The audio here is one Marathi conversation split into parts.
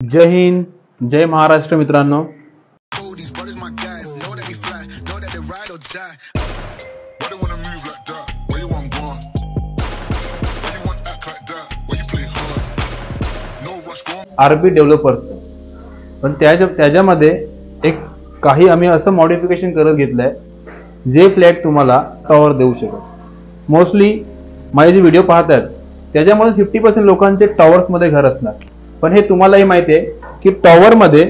जय हिंद, जय महाराष्ट्र मित्रांनो. आरबी डेव्हलपर्स, पण त्याच्यामध्ये एक काही आम्ही असं मॉडिफिकेशन करत घेतलंय जे फ्लॅट तुम्हाला टॉवर देऊ शकत. मोस्टली माझे जे व्हिडिओ पाहतात त्याच्यामध्ये 50% लोकांचे टॉवर्समध्ये घर असणार, पण हे तुम्हालाही माहिती आहे की टॉवरमध्ये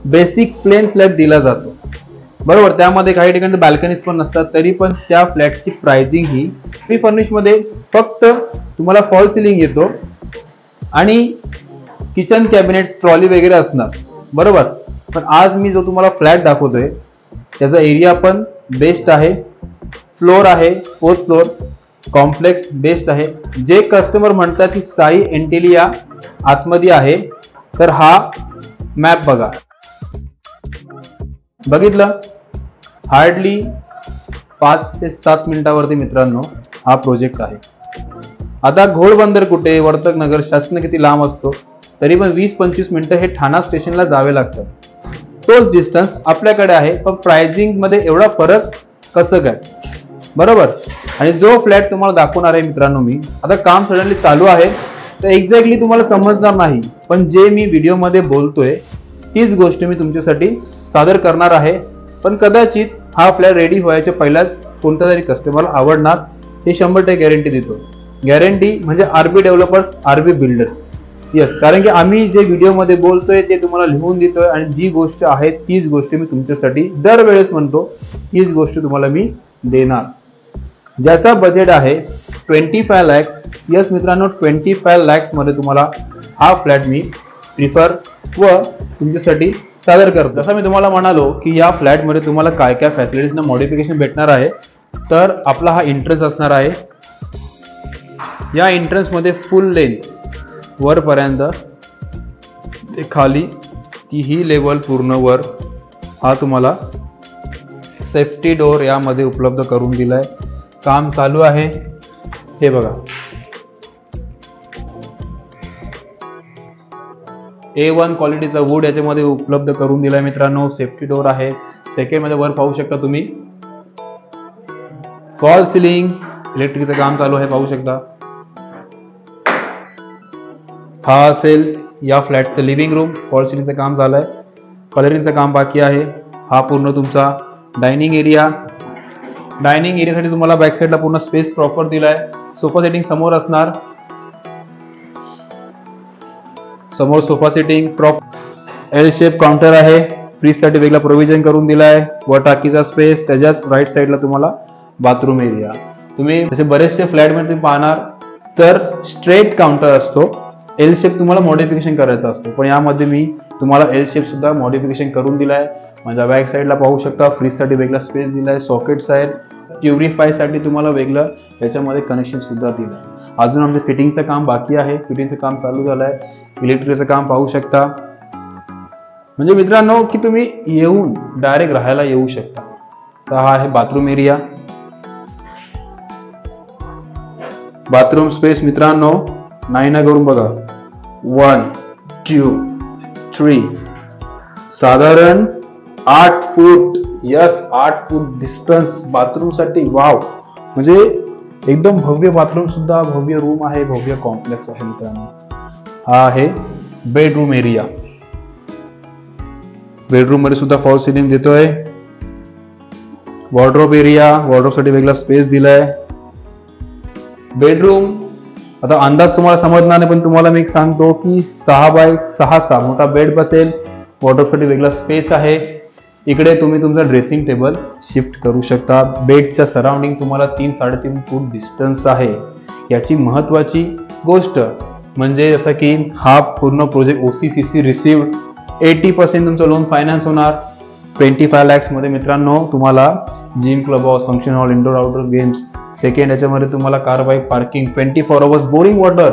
बेसिक प्लेन फ्लॅट दिला जातो, बरोबर. त्यामध्ये काही ठिकाणी बाल्कनीज पण नसतात, तरी पण त्या फ्लॅटची प्राइसिंग ही प्री फर्निशमध्ये फक्त तुम्हाला फॉल सिलिंग येतो आणि किचन कॅबिनेट्स ट्रॉली वगैरे असणार, बरोबर. पण आज मी जो तुम्हाला फ्लॅट दाखवतोय त्याचा एरिया पण बेस्ट आहे, फ्लोर आहे 4th फ्लोर, कॉम्प्लेक्स बेस्ट आहे. जे कस्टमर म्हणतात की साई एंटेलिया आतमध्ये आहे, तर हा मॅप बघा, बघितलं. हार्डली 5 ते 7 मिनिटावरती मित्रांनो हा प्रोजेक्ट आहे. आता घोडबंदर कुठे, वर्तक नगर, शासन किती लांब असतो, तरी पण 20-25 मिनिटं हे ठाणा स्टेशनला जावे लागतात. तोच डिस्टन्स आपल्याकडे आहे, पण प्राइसिंग मध्ये एवढा फरक कसं काय, बरोबर. आणि जो फ्लॅट तुम्हाला दाखवणार आहे मित्रांनो मी, आता काम सडनली चालू आहे तर एक्झॅक्टली तुम्हाला समजणार नाही, पण जे मी व्हिडिओ मध्ये बोलतोय तीच गोष्ट मी तुमच्यासाठी सादर करणार आहे. पण कदाचित हा फ्लॅट रेडी व्हायच्या पहिलाच कोणत्या तरी कस्टमरला आवडणार, हे 100% गॅरंटी देतो. गॅरंटी म्हणजे RB developers, RB builders, yes. कारण की आम्ही जे व्हिडिओमध्ये बोलतोय ते तुम्हाला लिहून देतोय आणि जी गोष्ट आहे तीच गोष्ट मी तुमच्यासाठी दरवेळेस म्हणतो, हीच गोष्ट तुम्हाला मी देणार. ज्याचा बजेट आहे 25 लाख, यस मित्रांनो, 25 lakhs मध्ये तुम्हाला हा फ्लॅट मी प्रिफर व तुमच्यासाठी सादर करतो. जसं मी तुम्हाला म्हणालो की या फ्लॅटमध्ये तुम्हाला काय काय फॅसिलिटीजना मॉडिफिकेशन भेटणार आहे, तर आपला हा एंट्रन्स असणार आहे. या एंट्रन्समध्ये फुल लेंथ वरपर्यंत ते खाली तीही लेवल पूर्ण वर हा तुम्हाला सेफ्टी डोर यामध्ये उपलब्ध करून दिलाय. काम चालू आहे, हे बघा. A1 क्वालिटीचा वूड याच्यामध्ये उपलब्ध करून दिलाय मित्रांनो. सेफ्टी डोर आहे. सेकंड मध्ये वर पाहू शकता तुम्ही फॉल सिलिंग, इलेक्ट्रिकचं काम चालू आहे, पाहू शकता. हा असेल या फ्लॅटचं लिव्हिंग रूम. फॉल सिलिंगचं काम झालंय, कलरिंगचं काम बाकी आहे. हा पूर्ण तुमचा डायनिंग एरिया. डायनिंग एरियासाठी तुम्हाला बॅक साईडला पूर्ण स्पेस प्रॉपर दिलाय. सोफा सेटिंग समोर असणार, समोर sofa setting L shape counter आहे. फ्रीज साठी वेगळा प्रोव्हिजन करून दिलाय. व टाकीचा स्पेस, त्याच्याच राईट साईडला तुम्हाला बाथरूम एरिया. तुम्ही जसे बरेचसे फ्लॅट मध्ये तुम्ही पाहणार तर स्ट्रेट काउंटर असतो, एल शेप तुम्हाला मॉडिफिकेशन करायचा असतो, पण यामध्ये मी तुम्हाला एल शेप सुद्धा मॉडिफिकेशन करून दिलाय. माझ्या बॅक साईडला पाहू शकता फ्रीज साठी वेगळा स्पेस दिलाय, सॉकेट्स आहेत, प्युरिफाय साठी तुम्हाला वेगळं त्याच्यामध्ये कनेक्शन सुद्धा दिलंय. अजून आमचं फिटिंगचं काम बाकी आहे, फिटिंगचं काम चालू झालंय. इलेक्ट्रिकचं काम पाहू शकता. म्हणजे मित्रांनो की तुम्ही येऊन डायरेक्ट राहायला येऊ शकता. तर हा आहे बाथरूम एरिया. बाथरूम स्पेस मित्रांनो 9 करून बघा, 1 2 3, साधारण 8 फूट, यस 8 फूट डिस्टन्स बाथरूम साठी. वाव, म्हणजे एकदम भव्य बाथरूम सुद्धा, भव्य रूम आहे, भव्य कॉम्प्लेक्स आहे मित्रांनो. हा आहे बेडरूम एरिया. बेडरूम मध्ये सुद्धा फॉल सिलिंग देतोय. वॉर्डरोब एरिया, वॉर्डरोब साठी वेगळा स्पेस दिलाय. बेडरूम आता अंदाज तुम्हाला समजणार नाही, पण तुम्हाला मी एक सांगतो की 6x6चा मोठा बेड बसेल. वॉर्डरोब साठी वेगळा स्पेस आहे. इकडे तुम्ही तुमचा ड्रेसिंग टेबल शिफ्ट करू शकता. बेडच्या सराउंडिंग तुम्हाला 3-3.5 फूट डिस्टन्स आहे. याची महत्वाची गोष्ट म्हणजे जसं की हा पूर्ण प्रोजेक्ट OCCC रिसिव्ड, 80% तुमचं लोन फायनान्स होणार. 25 lakhs मध्ये मित्रांनो तुम्हाला gym, club house, function hall, indoor outdoor games. Second याच्यामध्ये तुम्हाला car bike parking, 24 hours boring water,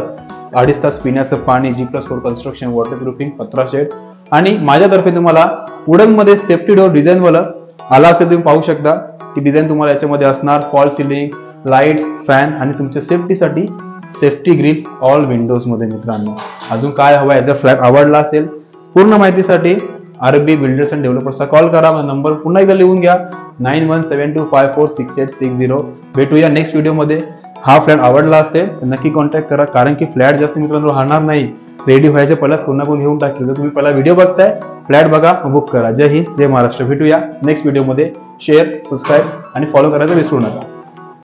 2.5 तास पिण्याचं पाणी, G+4 कन्स्ट्रक्शन, वॉटरप्रूफिंग, पत्रा शेड. आणि माझ्यातर्फे तुम्हाला वुडन मध्ये सेफ्टी डोर डिझाईन वाला आला असेल, तुम्ही पाहू शकता. ती डिझाईन तुम्हाला याच्यामध्ये असणार. फॉल सिलिंग, लाईट्स, फॅन आणि तुमच्या सेफ्टीसाठी सेफ्टी ग्रिल ऑल विंडोज मध्ये मित्रांनो. अजून काय हवं आहे, जर फ्लॅट आवडला असेल पूर्ण माहितीसाठी RB बिल्डर्स अँड डेव्हलपर्सला कॉल करा. नंबर पुन्हा एकदा लिहून घ्या 9172546860. भेटूया नेक्स्ट व्हिडिओमध्ये. हा फ्लॅट आवडला असेल तर नक्की कॉन्टॅक्ट करा, कारण की फ्लॅट जास्त मित्रांनो राहणार नाही, रेडी व्हायच्या पहिलाच कोणा कोण घेऊन टाकेल. जर तुम्ही पहिला व्हिडिओ बघताय, फ्लॅट बघा, बुक करा. जय हिंद, जय महाराष्ट्र. भेटूया नेक्स्ट व्हिडिओमध्ये. शेअर, सबस्क्राईब आणि फॉलो करायचं विसरू नका.